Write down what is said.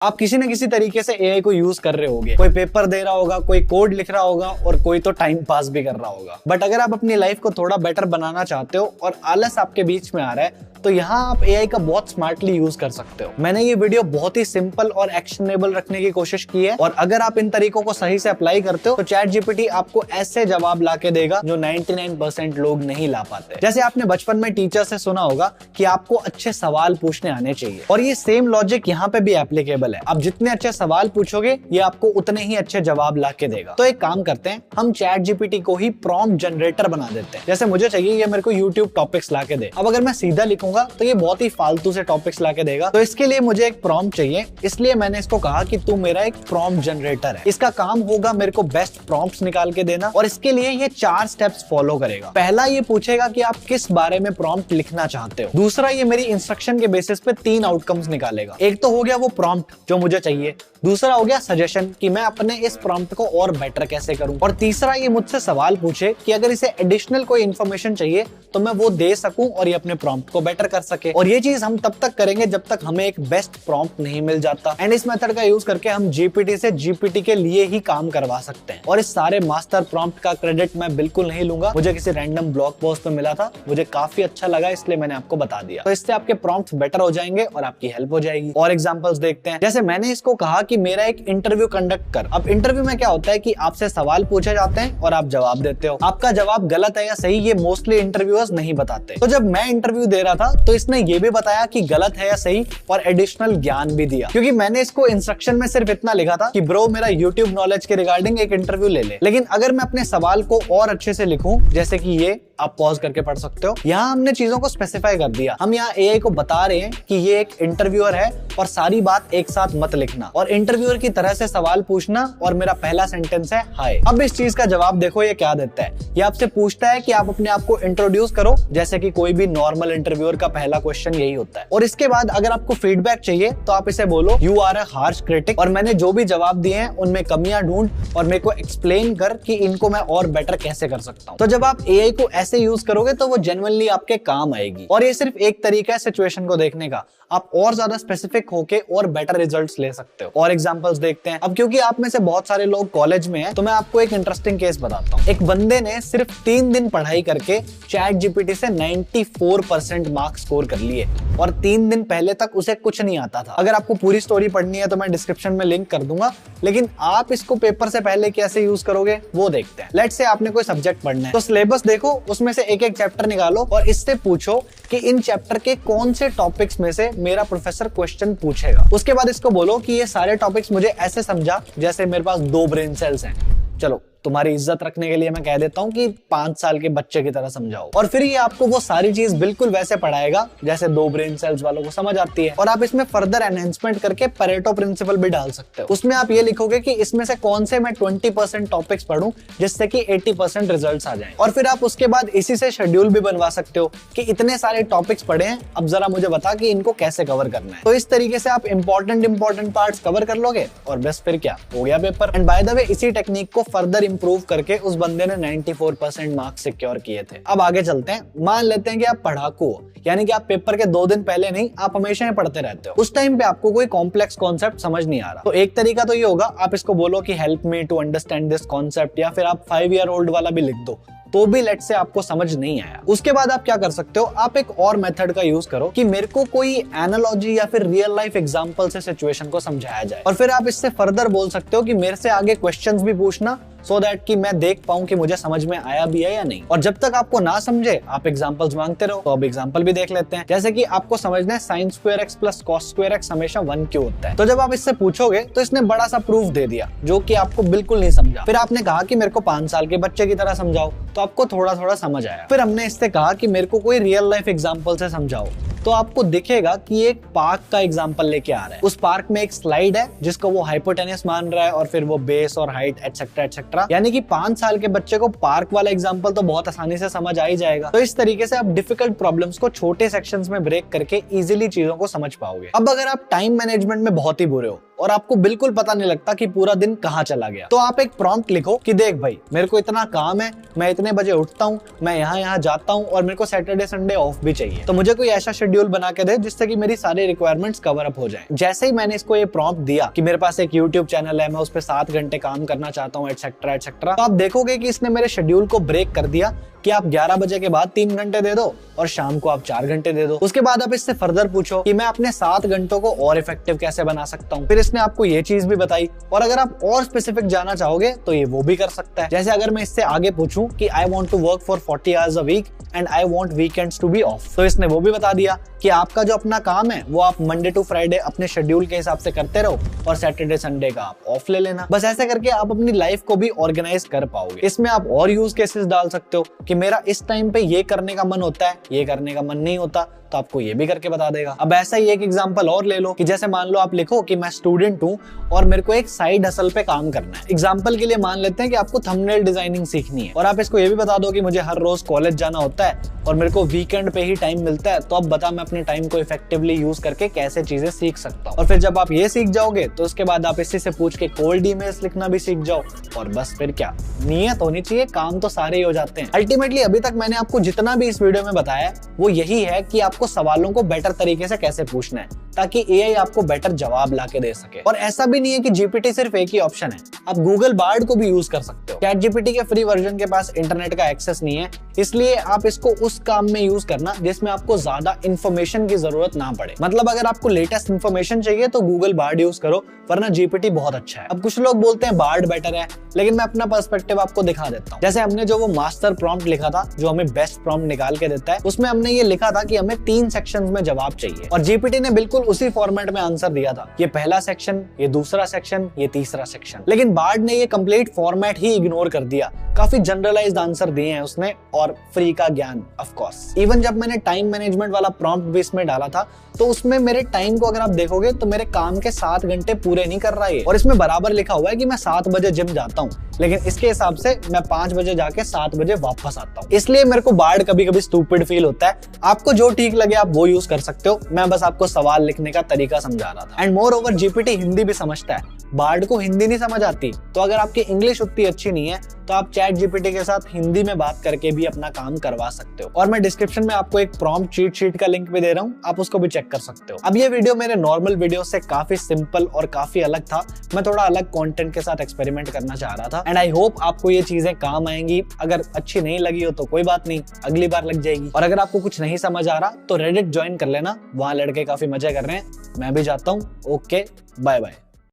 आप किसी न किसी तरीके से एआई को यूज कर रहे होगे। कोई पेपर दे रहा होगा, कोई कोड लिख रहा होगा और कोई तो टाइम पास भी कर रहा होगा। बट अगर आप अपनी लाइफ को थोड़ा बेटर बनाना चाहते हो और आलस आपके बीच में आ रहा है, तो यहाँ आप एआई का बहुत स्मार्टली यूज कर सकते हो। मैंने ये वीडियो बहुत ही सिंपल और एक्शनेबल रखने की कोशिश की है और अगर आप इन तरीकों को सही से अप्लाई करते हो तो चैट जीपीटी आपको ऐसे जवाब ला के देगा जो 99% लोग नहीं ला पाते। जैसे आपने बचपन में टीचर से सुना होगा कि आपको अच्छे सवाल पूछने आने चाहिए, और ये सेम लॉजिक यहाँ पे भी एप्लीकेबल है। आप जितने अच्छे सवाल पूछोगे ये आपको उतने ही अच्छे जवाब ला के देगा। तो एक काम करते हैं, हम चैट जीपीटी को ही प्रॉम्प्ट जनरेटर बना देते हैं। जैसे मुझे चाहिए ये मेरे को यूट्यूब टॉपिक्स ला के दे। अब अगर मैं सीधा लिखूंगा तो ये बहुत ही फालतू से टॉपिक्स लाके देगा। तो इसके लिए मुझे एक प्रॉम्प्ट चाहिए, इसलिए मैंने इसको कहा कि तू मेरा एक प्रॉम्प्ट जनरेटर है। इसका काम होगा मेरे को बेस्ट प्रॉम्प्ट्स निकाल के देना, और इसके लिए ये 4 स्टेप्स फॉलो करेगा। पहला ये पूछेगा कि आप किस बारे में प्रॉम्प्ट लिखना चाहते हो। दूसरा ये मेरी इंस्ट्रक्शन के बेसिस पे 3 आउटकम्स निकालेगा। एक तो हो गया वो प्रॉम्प्ट जो मुझे चाहिए, दूसरा हो गया सजेशन कि मैं अपने इस प्रॉम्प्ट को और बेटर कैसे करूं, और तीसरा ये मुझसे सवाल पूछे कि अगर इसे एडिशनल कोई इन्फॉर्मेशन चाहिए तो मैं वो दे सकूं और ये अपने प्रॉम्प्ट को बेटर कर सके। और ये चीज हम तब तक करेंगे जब तक हमें एक बेस्ट प्रॉम्प्ट नहीं मिल जाता। एंड इस मेथड का यूज करके हम जीपीटी से जीपीटी के लिए ही काम करवा सकते हैं। और इस सारे मास्टर प्रॉम्प्ट का क्रेडिट मैं बिल्कुल नहीं लूंगा, मुझे किसी रैंडम ब्लॉग पोस्ट पे मिला था, मुझे काफी अच्छा लगा इसलिए मैंने आपको बता दिया। तो इससे आपके प्रॉम्प्ट बेटर हो जाएंगे और आपकी हेल्प हो जाएगी। और एग्जांपल्स देखते हैं। जैसे मैंने इसको कहा कि मेरा एक इंटरव्यू कंडक्ट कर। अब इंटरव्यू में क्या होता है कि आपसे सवाल पूछे जाते हैं और आप जवाब देते हो। आपका जवाब गलत है या सही ये मोस्टली इंटरव्यूअर्स नहीं बताते। तो जब मैं इंटरव्यू दे रहा था तो इसने ये भी बताया कि गलत है या सही, और एडिशनल ज्ञान भी दिया, क्योंकि मैंने इसको इंस्ट्रक्शन में सिर्फ इतना लिखा था कि ब्रो मेरा यूट्यूब नॉलेज के रिगार्डिंग एक इंटरव्यू ले ले। लेकिन अगर मैं अपने सवाल को और अच्छे से लिखूं, जैसे कि ये आप पॉज करके पढ़ सकते हो, यहाँ हमने चीजों को स्पेसिफाई कर दिया। हम यहाँ एआई को बता रहे हैं कि ये एक इंटरव्यूअर है और सारी बात एक साथ मत लिखना, और इंटरव्यूअर की तरह से सवाल पूछना, और मेरा पहला सेंटेंस है हाय। अब इस चीज का जवाब देखो ये क्या देता है। ये आपसे पूछता है कि आप अपने आप को इंट्रोड्यूस करो, जैसे कि कोई भी नॉर्मल इंटरव्यूअर का पहला क्वेश्चन यही होता है। और इसके बाद अगर आपको फीडबैक चाहिए तो आप इसे बोलो you are a harsh critic, और मैंने जो भी जवाब दिए हैं उनमें कमियां ढूंढ और मेरे को एक्सप्लेन कर कि इनको मैं और बेटर कैसे कर सकता हूँ। तो जब आप एआई को ऐसे यूज करोगे तो वो जेन्युइनली आपके काम आएगी। और ये सिर्फ एक तरीका है सिचुएशन को देखने का, आप और ज्यादा स्पेसिफिक होके और बेटर रिजल्ट्स ले सकते हो। और एग्जांपल्स देखते हैं। अब क्योंकि आप में से बहुत सारे लोग कॉलेज में हैं, तो मैं आपको एक इंटरेस्टिंग केस बताता हूँ। एक बंदे ने सिर्फ 3 दिन पढ़ाई करके चैट जीपीटी से 94% मार्क्स स्कोर कर लिए, और 3 दिन पहले तक उसे कुछ नहीं आता था। अगर आपको पूरी स्टोरी पढ़नी है तो मैं डिस्क्रिप्शन में लिंक कर दूंगा, लेकिन आप इसको पेपर से पहले कैसे यूज करोगे वो देखते हैं। लेट्स से आपने कोई सब्जेक्ट पढ़ना है, तो सिलेबस देखो, उसमें से एक एक चैप्टर निकालो और इससे पूछो कि इन चैप्टर के कौन से टॉपिक्स में से मेरा प्रोफेसर क्वेश्चन पूछेगा। उसके बाद इसको बोलो कि ये सारे टॉपिक्स मुझे ऐसे समझा जैसे मेरे पास 2 ब्रेन सेल्स हैं। चलो तुम्हारी इज्जत रखने के लिए मैं कह देता हूँ कि 5 साल के बच्चे की तरह समझाओ, और फिर ये आपको वो सारी चीज बिल्कुल वैसे पढ़ाएगा जैसे 2 ब्रेन सेल्स वालों को समझ आती है। और आप इसमें फर्दर एनहेंसमेंट करके परेटो प्रिंसिपल भी डाल सकते हो। उसमें आप ये लिखोगे कि इसमें से कौन से मैं 20% टॉपिक्स पढ़ूं जिससे कि 80% रिजल्ट्स आ जाएं। और फिर आप उसके बाद इसी से शेड्यूल भी बनवा सकते हो कि इतने सारे टॉपिक्स पढ़े हैं, अब जरा मुझे बता कि इनको कैसे कवर करना है। तो इस तरीके से आप इंपॉर्टेंट पार्ट्स कवर कर लोगे और बस फिर क्या हो गया paper. And by the way इसी टेक्निक को फर्दर इंप्रूव करके उस बंदे ने 94% मार्क्स सिक्योर किए थे। अब आगे चलते हैं। मान लेते हैं कि आप पढ़ाकू हो, यानी कि आप पेपर के 2 दिन पहले नहीं, आप हमेशा ही पढ़ते रहते हो। उस टाइम पे आपको कोई कॉम्प्लेक्स कॉन्सेप्ट समझ नहीं आ रहा, तो एक तरीका तो ये होगा, आप इसको बोलो कि help me to understand this concept, या फिर आप 5 ईयर ओल्ड वाला भी लिख दो, तो भी लेट से आपको समझ नहीं आया। उसके बाद आप क्या कर सकते हो, आप एक और मेथड का यूज करो कि मेरे को कोई एनालॉजी या फिर रियल लाइफ एग्जांपल से सिचुएशन को समझाया जाए, और फिर आप इससे फर्दर बोल सकते हो कि मेरे से आगे क्वेश्चंस भी पूछना, सो दैट कि मैं देख पाऊं कि मुझे समझ में आया भी है या नहीं। और जब तक आपको ना समझे आप एग्जांपल्स मांगते रहो। तो अब एग्जांपल भी देख लेते हैं। जैसे कि आपको समझना है sin square x plus cos square x हमेशा 1 क्यों होता है। तो जब आप इससे पूछोगे तो इसने बड़ा सा प्रूफ दे दिया जो कि आपको बिल्कुल नहीं समझा। फिर आपने कहा कि मेरे को 5 साल के बच्चे की तरह समझाओ, तो आपको थोड़ा थोड़ा समझ आया। फिर हमने इससे कहा कि मेरे को कोई रियल लाइफ एग्जाम्पल से समझाओ, तो आपको दिखेगा कि एक पार्क का एग्जांपल लेके आ रहा है। उस पार्क में एक स्लाइड है जिसको वो हाइपोटेनस मान रहा है, और फिर वो बेस और हाइट एटसेट्रा एटसेट्रा। यानी कि 5 साल के बच्चे को पार्क वाला एग्जांपल तो बहुत आसानी से समझ आ ही जाएगा। तो इस तरीके से आप डिफिकल्ट प्रॉब्लम्स को छोटे सेक्शंस में ब्रेक करके इजीली चीजों को समझ पाओगे। अब अगर आप टाइम मैनेजमेंट में बहुत ही बुरे हो, और आपको बिल्कुल पता नहीं लगता कि पूरा दिन कहाँ चला गया। तो आप एक प्रॉम्प्ट लिखो कि देख भाई, मेरे को इतना काम है, मैं इतने बजे उठता हूँ, मैं यहाँ जाता हूँ और मेरे को सैटरडे संडे ऑफ भी चाहिए, तो मुझे कोई ऐसा शेड्यूल बना के दे जिससे कि मेरी सारी रिक्वायरमेंट्स कवर अप हो जाए। जैसे ही मैंने इसको ये प्रॉम्प्ट दिया कि मेरे पास एक यूट्यूब चैनल है, मैं उस पर 7 घंटे काम करना चाहता हूँ एटसेट्रा एटसेट्रा, तो आप देखोगे कि इसने मेरे शेड्यूल को ब्रेक कर दिया कि आप 11 बजे के बाद 3 घंटे दे दो और शाम को आप 4 घंटे दे दो। उसके बाद आप इससे फर्दर पूछो कि मैं अपने 7 घंटों को और इफेक्टिव कैसे बना सकता हूँ, फिर इसने आपको ये चीज भी बताई। और अगर आप और स्पेसिफिक जाना चाहोगे तो ये वो भी कर सकता है। जैसे अगर मैं इससे आगे पूछूं कि I want to work for 40 hours a week and I want weekends to be off, तो इसने वो भी बता दिया कि आपका जो अपना काम है वो आप मंडे टू फ्राइडे अपने शेड्यूल के हिसाब से करते रहो और सैटरडे संडे का आप ऑफ ले लेना। बस ऐसे करके आप अपनी लाइफ को भी ऑर्गेनाइज कर पाओगे। इसमें आप और यूज केसेस डाल सकते हो कि मेरा इस टाइम पे ये करने का मन होता है, ये करने का मन नहीं होता, तो आपको ये भी करके बता देगा। अब ऐसा ही एक एग्जांपल और ले लो कि जैसे मान लो आप लिखो कि मैं स्टूडेंट हूँ और मेरे को एक साइड हसल पे काम करना है। एग्जांपल के लिए मान लेते हैं कि आपको थंबनेल डिजाइनिंग सीखनी है और आप इसको ये भी बता दो कि मुझे हर रोज कॉलेज जाना होता है और मेरे को वीकेंड पे ही टाइम मिलता है, तो अब बता मैं अपने टाइम को इफेक्टिवली यूज करके कैसे चीजें सीख सकता हूँ। और फिर जब आप ये सीख जाओगे तो उसके बाद आप इसी से पूछ के कोल्ड ईमेल्स लिखना भी सीख जाओ और बस फिर क्या, नियत होनी चाहिए, काम तो सारे ही हो जाते हैं। अल्टीमेटली अभी तक मैंने आपको जितना भी इस वीडियो में बताया वो यही है कि आपको सवालों को बेटर तरीके से कैसे पूछना है ताकि एआई आपको बेटर जवाब ला के दे सके। और ऐसा भी नहीं है कि जीपीटी सिर्फ एक ही ऑप्शन है, आप गूगल बार्ड को भी यूज कर सकते हो। चैट जीपीटी के फ्री वर्जन के पास इंटरनेट का एक्सेस नहीं है, इसलिए आप इसको उस काम में यूज करना जिसमें आपको ज्यादा इंफॉर्मेशन की जरूरत ना पड़े। मतलब अगर आपको लेटेस्ट इंफॉर्मेशन चाहिए तो गूगल बार्ड यूज करो, वरना जीपीटी बहुत अच्छा है। अब कुछ लोग बोलते हैं बार्ड बेटर है, लेकिन मैं अपना पर्सपेक्टिव आपको दिखा देता हूँ। जैसे हमने जो वो मास्टर प्रॉम्प्ट लिखा था जो हमें बेस्ट प्रॉम्प्ट निकाल के देता है, उसमें हमने ये लिखा था कि हमें 3 सेक्शंस में जवाब चाहिए और जीपीटी ने बिल्कुल उसी फॉर्मेट में आंसर दिया था, ये पहला सेक्शन, ये दूसरा सेक्शन, ये तीसरा सेक्शन। लेकिन बार्ड ने ये कंप्लीट फॉर्मेट ही इग्नोर कर दिया, काफी जनरलाइज्ड आंसर दिए हैं उसने और फ्री का ज्ञान ऑफ कोर्स। इवन जब मैंने टाइम मैनेजमेंट वाला प्रॉम्प्ट भी इसमें डाला था तो उसमें मेरे टाइम को अगर आप देखोगे तो मेरे काम के 7 घंटे पूरे नहीं कर रहा है और इसमें बराबर लिखा हुआ है कि मैं 7 बजे जिम जाता हूँ, लेकिन इसके हिसाब से मैं 5 बजे जाके 7 बजे वापस आता हूँ। इसलिए मेरे को बार्ड कभी कभी स्टूपिड फील होता है। आपको जो ठीक लगे आप वो यूज कर सकते हो, मैं बस आपको सवाल लिखने का तरीका समझा रहा था। And more over GPT Hindi भी समझता है, बार्ड को हिंदी नहीं समझ आती, तो अगर आपकी इंग्लिश उतनी अच्छी नहीं है तो आप चैट जीपीटी के साथ हिंदी में बात करके भी अपना काम करवा सकते हो। और मैं डिस्क्रिप्शन में आपको एक प्रॉम्प्ट चीट शीट का लिंक भी दे रहा हूँ, आप उसको भी चेक कर सकते हो। अब ये वीडियो मेरे नॉर्मल वीडियो से काफी सिंपल और काफी अलग था, मैं थोड़ा अलग कंटेंट के साथ एक्सपेरिमेंट करना चाह रहा था एंड आई होप आपको ये चीजें काम आएंगी। अगर अच्छी नहीं लगी हो तो कोई बात नहीं, अगली बार लग जाएगी। और अगर आपको कुछ नहीं समझ आ रहा तो रेडिट ज्वाइन कर लेना, वहां लड़के काफी मजे कर रहे हैं, मैं भी जाता हूँ। Okay, bye bye.